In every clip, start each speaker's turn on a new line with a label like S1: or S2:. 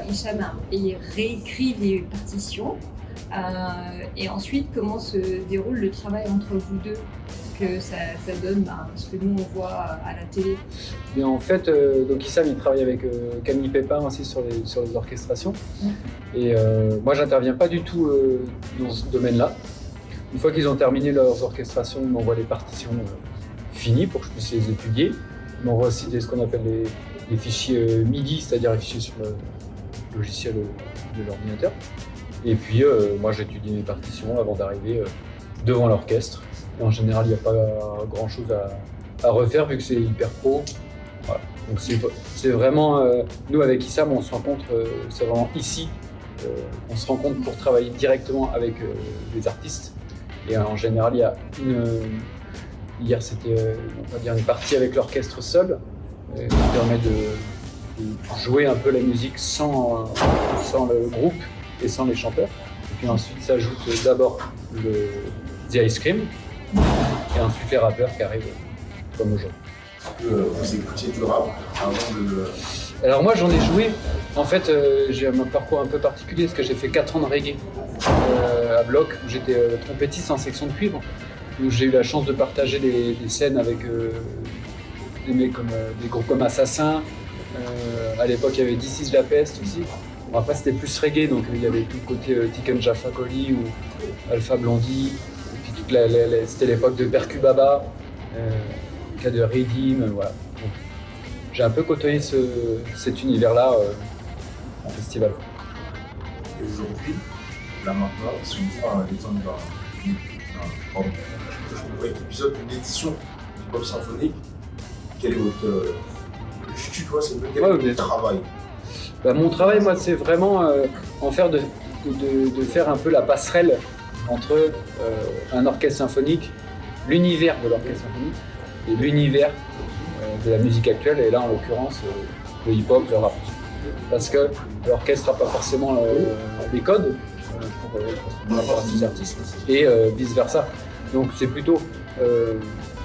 S1: Hicham il réécrit les partitions. Et ensuite, comment se déroule le travail entre vous deux? Que ça donne ce que nous on voit à la télé.
S2: Mais en fait, donc Hicham il travaille avec Camille Pépin aussi sur les orchestrations. Et moi j'interviens pas du tout dans ce domaine-là. Une fois qu'ils ont terminé leurs orchestrations, ils m'envoient les partitions finies pour que je puisse les étudier. Ils m'envoient aussi ce qu'on appelle les fichiers MIDI, c'est-à-dire les fichiers sur le logiciel de l'ordinateur. Et puis moi j'étudie mes partitions avant d'arriver devant l'orchestre. Et en général, il n'y a pas grand-chose à refaire vu que c'est hyper pro. Voilà. Donc c'est vraiment, nous avec Hicham, on se rencontre, c'est vraiment ici, on se rencontre pour travailler directement avec les artistes. Et en général, il y a hier c'était, on va dire, une partie avec l'orchestre seul, qui permet de jouer un peu la musique sans le groupe et sans les chanteurs. Et puis ensuite s'ajoute d'abord The Ice Cream, et ensuite les rappeurs qui arrivent comme aujourd'hui.
S3: Est-ce que vous écoutiez du rap avant de...
S2: Alors moi j'en ai joué. En fait j'ai un parcours un peu particulier parce que j'ai fait 4 ans de reggae à Bloc où j'étais trompettiste en section de cuivre. Où j'ai eu la chance de partager des scènes avec des mecs comme des groupes comme Assassin. À l'époque il y avait This Is La Peste aussi. Bon, après c'était plus reggae donc il y avait tout le côté Tiken Jaffa Coli ou Alpha Blondie. C'était l'époque de Percubaba, cas de Redeem, voilà. J'ai un peu côtoyé cet univers-là en festival.
S3: Et aujourd'hui, là maintenant, si on prend l'exemple d'un épisode d'une édition du pop symphonique, quel est votre travail?
S2: Mon travail, moi, c'est vraiment de faire un peu la passerelle entre un orchestre symphonique, l'univers de l'orchestre symphonique et l'univers de la musique actuelle, et là en l'occurrence le hip-hop, le rap. Parce que l'orchestre n'a pas forcément les codes pour rapport à ces artistes et vice-versa. Donc c'est plutôt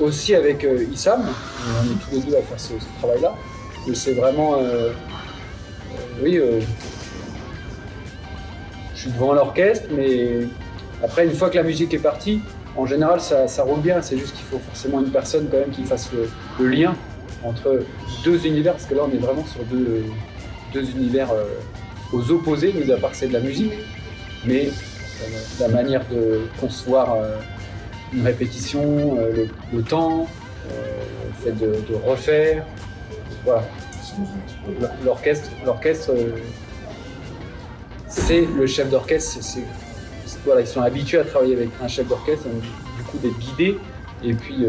S2: aussi avec Hicham, on est tous les deux à faire ce travail-là, que c'est vraiment, je suis devant l'orchestre, mais après, une fois que la musique est partie, en général, ça roule bien. C'est juste qu'il faut forcément une personne quand même qui fasse le lien entre deux univers, parce que là, on est vraiment sur deux univers aux opposés, mis à part que c'est de la musique. Mais la manière de concevoir une répétition, le temps, le fait de refaire, voilà. L'orchestre, c'est le chef d'orchestre. Voilà, ils sont habitués à travailler avec un chef d'orchestre, du coup d'être guidés. Et puis,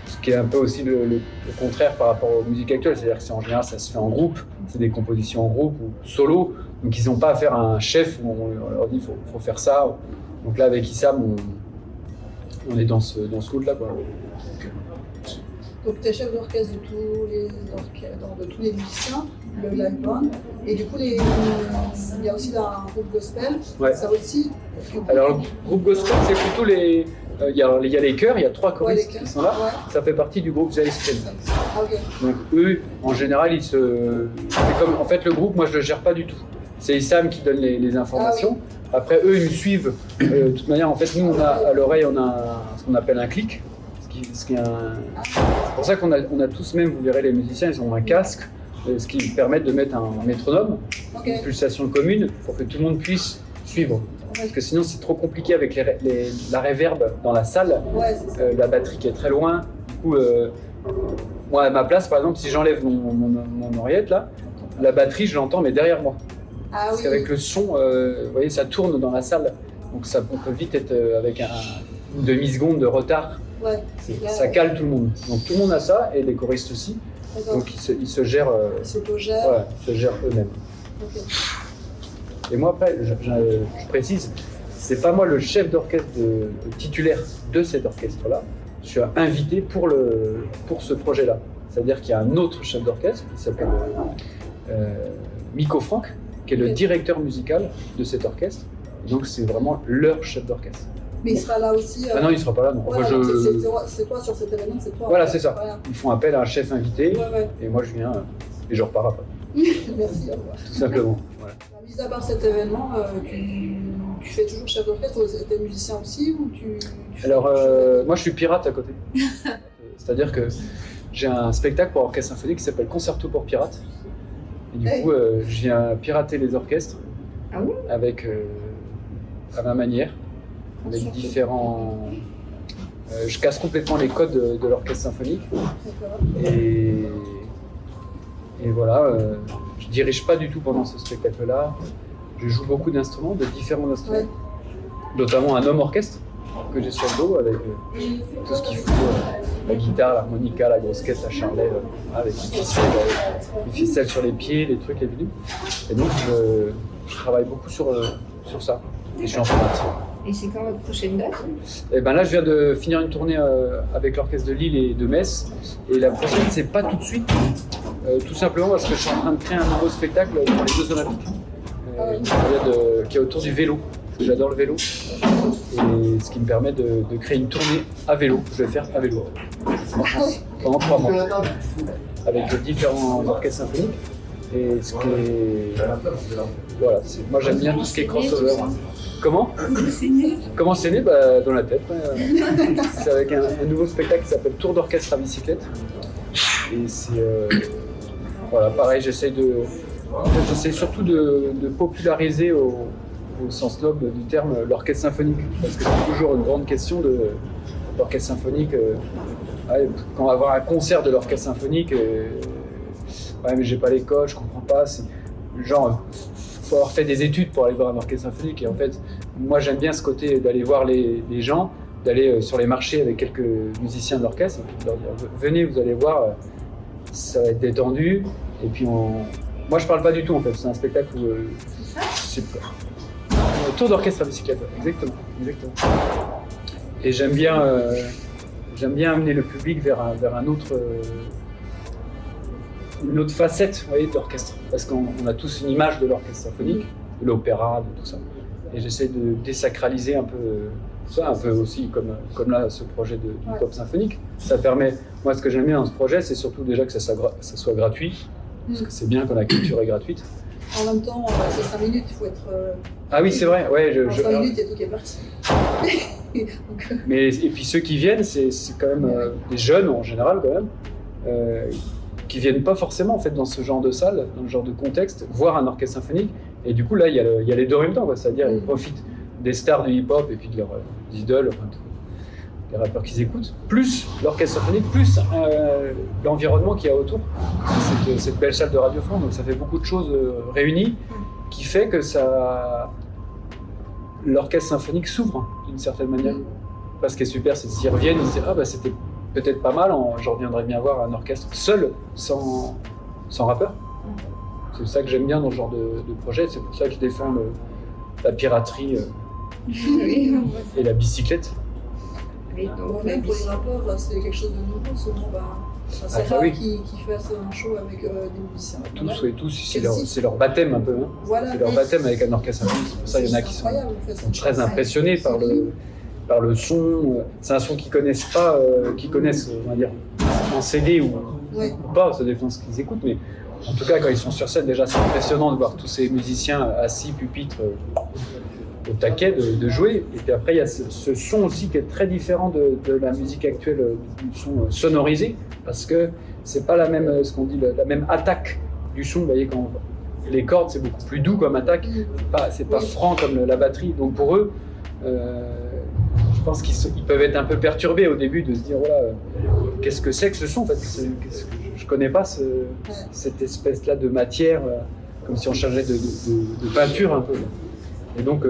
S2: ce qui est un peu aussi le contraire par rapport aux musiques actuelles, c'est-à-dire que en général ça se fait en groupe, c'est des compositions en groupe ou solo, donc ils n'ont pas affaire à un chef où on leur dit faut faire ça. Donc là avec Hicham, on est dans ce mood-là, quoi.
S4: Donc tu es chef d'orchestre de tous les musiciens, le live band, et du coup il y a aussi un groupe gospel,
S2: ouais.
S4: Ça aussi.
S2: Alors le groupe gospel c'est plutôt les... Il y a les chœurs, il y a 3 choristes qui sont là, ouais. Ça fait partie du groupe The Ice Cream.
S4: Ah, okay.
S2: Donc eux, en général, c'est comme, en fait le groupe, moi je le gère pas du tout. C'est Hicham qui donne les informations. Ah, oui. Après eux, ils me suivent. De toute manière, en fait, nous, on a à l'oreille, on a ce qu'on appelle un clic. C'est pour ça qu'on a tous, même, vous verrez, les musiciens, ils ont un casque, ce qui permet de mettre un métronome, okay. Une pulsation commune, pour que tout le monde puisse suivre. Parce que sinon, c'est trop compliqué avec la réverb dans la salle, ouais, la batterie qui est très loin. Du coup, moi, à ma place, par exemple, si j'enlève mon oreillette, là, la batterie, je l'entends, mais derrière moi. Ah, parce oui. Qu'avec le son, vous voyez, ça tourne dans la salle. Donc on peut vite être avec une demi-seconde de retard. Ouais, ça cale tout le monde. Donc tout le monde a ça, et les choristes aussi. Donc ils se gèrent, ils se gèrent eux-mêmes. Okay. Et moi après, je précise, c'est pas moi le chef d'orchestre titulaire de cet orchestre-là. Je suis invité pour ce projet-là. C'est-à-dire qu'il y a un autre chef d'orchestre qui s'appelle Miko Franck, qui est le directeur musical de cet orchestre. Et donc c'est vraiment leur chef d'orchestre.
S4: Mais il sera là aussi.
S2: Ah non, il sera pas là. Non.
S4: Voilà,
S2: Moi,
S4: c'est toi sur cet événement, c'est toi.
S2: Voilà, c'est ça.
S4: Voilà.
S2: Ils font appel à un chef invité
S4: Ouais.
S2: et moi je viens et je repars après.
S4: Merci, au revoir.
S2: Tout simplement. Voilà.
S4: Mis à part cet événement, tu fais toujours chef d'orchestre ou tu es musicien aussi ou tu fais
S2: Alors,
S4: autre chose
S2: moi je suis pirate à côté. C'est-à-dire que j'ai un spectacle pour orchestre symphonique qui s'appelle Concerto pour pirates. Et du
S4: Hey.
S2: coup, je viens pirater les orchestres
S1: Ah bon?
S2: avec, à ma manière, avec
S1: Concerto.
S2: différents. Je casse complètement les codes de l'orchestre symphonique
S4: D'accord.
S2: et voilà, je dirige pas du tout pendant ce spectacle-là. Je joue beaucoup d'instruments, de différents instruments,
S4: Ouais.
S2: notamment un homme orchestre que j'ai sur le dos avec tout ce qu'il faut, la guitare, l'harmonica, la grosse caisse, la charlet, avec les ficelles sur les pieds, les trucs, les bidules. Et donc je travaille beaucoup sur ça. Et je suis en pirate.
S1: Et c'est quand votre prochaine date?
S2: Et ben là, je viens de finir une tournée avec l'orchestre de Lille et de Metz. Et la prochaine, c'est pas tout de suite. Tout simplement parce que je suis en train de créer un nouveau spectacle pour les Jeux Olympiques. Qui est autour du vélo. Parce que j'adore le vélo. Et ce qui me permet de créer une tournée à vélo. Je vais faire à vélo. En France, pendant 3 mois. Avec différents orchestres symphoniques. Et ce qui est. Voilà, moi j'aime bien tout ce qui est crossover. Comment? Comment c'est né? Dans la tête. Ouais. C'est avec un nouveau spectacle qui s'appelle Tour d'orchestre à bicyclette. Et c'est. Voilà, pareil, j'essaie surtout de populariser au sens noble du terme l'orchestre symphonique. Parce que c'est toujours une grande question de l'orchestre symphonique. Quand on va voir un concert de l'orchestre symphonique, ouais, mais j'ai pas l'école, je comprends pas. Genre, faut avoir fait des études pour aller voir un orchestre symphonique. Et en fait, moi j'aime bien ce côté d'aller voir les gens, d'aller sur les marchés avec quelques musiciens de l'orchestre, et de leur dire venez, vous allez voir, ça va être détendu. Et puis moi je parle pas du tout en fait, c'est un spectacle où c'est tour d'orchestre à bicyclette, exactement. Et j'aime bien amener le public vers un autre. Une autre facette, vous voyez, de l'orchestre, parce qu'on a tous une image de l'orchestre symphonique, de l'opéra, de tout ça. Et j'essaie de désacraliser un peu ça, un peu aussi comme là, ce projet du pop symphonique. Ça permet, moi ce que j'aime bien dans ce projet, c'est surtout déjà que ça soit gratuit, parce que c'est bien quand la culture est gratuite.
S4: En même temps, c'est 5 minutes, il faut être.
S2: Ah oui, c'est vrai, ouais.
S4: En 5 minutes, il y a tout qui est parti. Donc,
S2: et puis ceux qui viennent, c'est quand même des jeunes en général, quand même. Qui viennent pas forcément en fait dans ce genre de salle, dans ce genre de contexte, voir un orchestre symphonique. Et du coup là, il y a les deux en même temps, c'est-à-dire ils profitent des stars du hip-hop et puis de leurs idoles, enfin, des rappeurs qu'ils écoutent, plus l'orchestre symphonique, plus l'environnement qu'il y a autour, cette belle salle de Radio France. Donc ça fait beaucoup de choses réunies qui fait que l'orchestre symphonique s'ouvre d'une certaine manière. Parce ce qui est super, c'est s'ils reviennent, ils se disent ah bah c'était peut-être pas mal, je reviendrais bien voir un orchestre seul, sans rappeur. C'est ça que j'aime bien dans ce genre de projet, c'est pour ça que je défends la piraterie et la bicyclette.
S1: Oui, donc,
S4: même pour les rappeurs, c'est quelque chose de nouveau. Souvent, c'est rare qu'ils fassent un show avec des musiciens.
S2: Tous, c'est leur baptême un peu. Hein.
S4: Voilà.
S2: C'est leur baptême avec un orchestre symphonique. C'est pour ça qu'il y en a qui sont très impressionnés par le son. C'est un son qu'ils connaissent pas, on va dire, en CD ou pas, ça dépend de ce qu'ils écoutent, mais en tout cas quand ils sont sur scène, déjà c'est impressionnant de voir tous ces musiciens assis, pupitres, au taquet de jouer. Et puis après il y a ce son aussi qui est très différent de la musique actuelle, du son sonorisé, parce que c'est pas la même, ce qu'on dit, la même attaque du son. Vous voyez, quand les cordes c'est beaucoup plus doux comme attaque, c'est pas franc comme la batterie. Donc pour eux, je pense qu'ils peuvent être un peu perturbés au début de se dire voilà, qu'est-ce que c'est que ce son en fait, je connais pas cette espèce-là de matière, comme si on changeait de peinture un peu. Et donc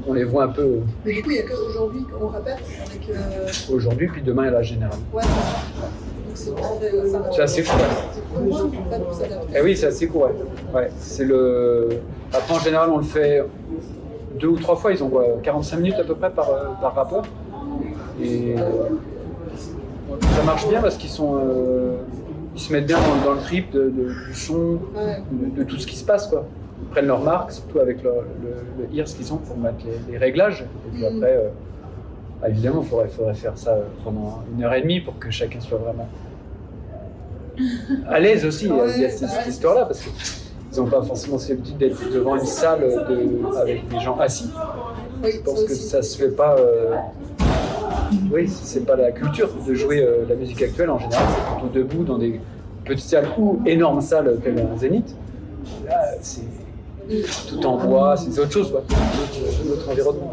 S2: on les voit un peu.
S4: Mais du coup, il n'y a qu'aujourd'hui qu'on répète avec.
S2: Aujourd'hui, puis demain il y a la générale.
S4: Ouais, c'est ça. Donc
S2: c'est assez court.
S4: C'est court, en fait, pour s'adapter.
S2: Eh oui, c'est assez court. Ouais. Après, en général, on le fait 2 ou 3 fois, ils ont 45 minutes à peu près par rappeur. Et ça marche bien parce qu'ils se mettent bien dans le trip du son, de tout ce qui se passe, quoi. prennent leur marque, surtout avec le HIRS qu'ils ont pour mettre les réglages. Et puis après, évidemment, il faudrait faire ça pendant 1h30 pour que chacun soit vraiment à l'aise aussi. Il y a cette histoire-là, parce qu'ils n'ont pas forcément l'habitude d'être devant une salle avec des gens assis.
S4: Oui,
S2: Je pense que ça se fait pas. Oui, c'est pas la culture de jouer la musique actuelle en général, c'est plutôt debout dans des petites salles ou énormes salles comme un Zénith. Là, c'est tout en bois, c'est autre chose, quoi. Autre environnement.